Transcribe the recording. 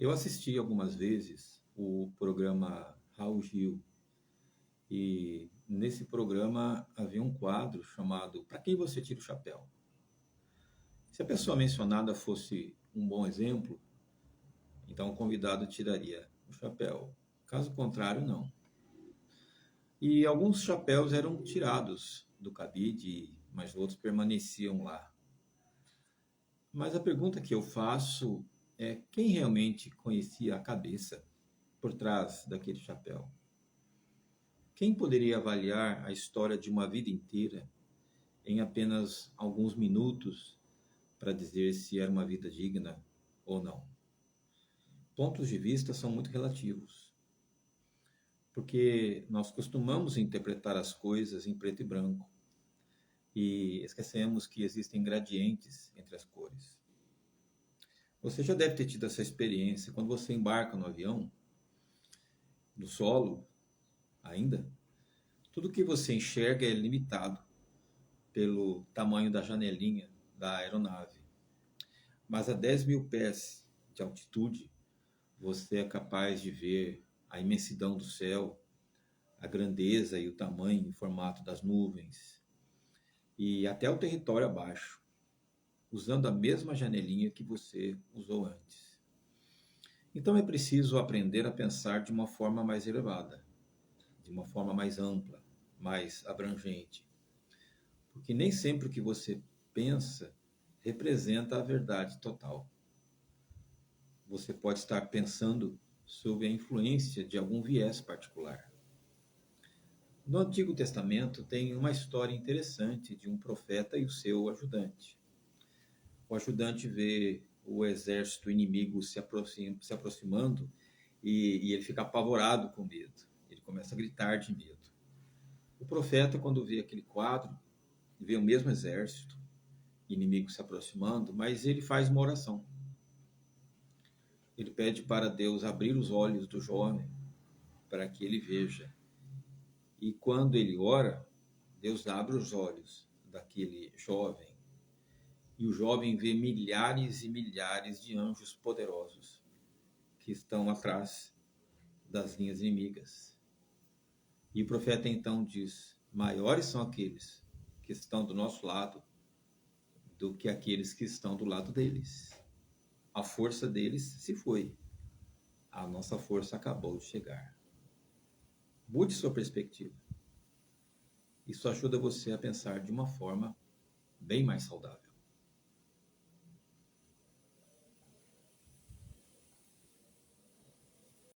Eu assisti algumas vezes o programa Raul Gil e nesse programa havia um quadro chamado Para quem você tira o chapéu? Se a pessoa mencionada fosse um bom exemplo, então o convidado tiraria o chapéu. Caso contrário, não. E alguns chapéus eram tirados do cabide, mas outros permaneciam lá. Mas a pergunta que eu faço é quem realmente conhecia a cabeça por trás daquele chapéu? Quem poderia avaliar a história de uma vida inteira em apenas alguns minutos para dizer se era uma vida digna ou não? Pontos de vista são muito relativos, porque nós costumamos interpretar as coisas em preto e branco e esquecemos que existem gradientes entre as cores. Você já deve ter tido essa experiência quando você embarca no avião, no solo ainda. Tudo que você enxerga é limitado pelo tamanho da janelinha da aeronave. Mas a 10 mil pés de altitude, você é capaz de ver a imensidão do céu, a grandeza e o tamanho e formato das nuvens, e até o território abaixo, usando a mesma janelinha que você usou antes. Então é preciso aprender a pensar de uma forma mais elevada, de uma forma mais ampla, mais abrangente. Porque nem sempre o que você pensa representa a verdade total. Você pode estar pensando sob a influência de algum viés particular. No Antigo Testamento tem uma história interessante de um profeta e o seu ajudante. O ajudante vê o exército inimigo se aproximando e ele fica apavorado com medo. Ele começa a gritar de medo. O profeta, quando vê aquele quadro, vê o mesmo exército inimigo se aproximando, mas ele faz uma oração. Ele pede para Deus abrir os olhos do jovem para que ele veja. E quando ele ora, Deus abre os olhos daquele jovem. E o jovem vê milhares e milhares de anjos poderosos que estão atrás das linhas inimigas. E o profeta então diz: maiores são aqueles que estão do nosso lado do que aqueles que estão do lado deles. A força deles se foi. A nossa força acabou de chegar. Mude sua perspectiva. Isso ajuda você a pensar de uma forma bem mais saudável.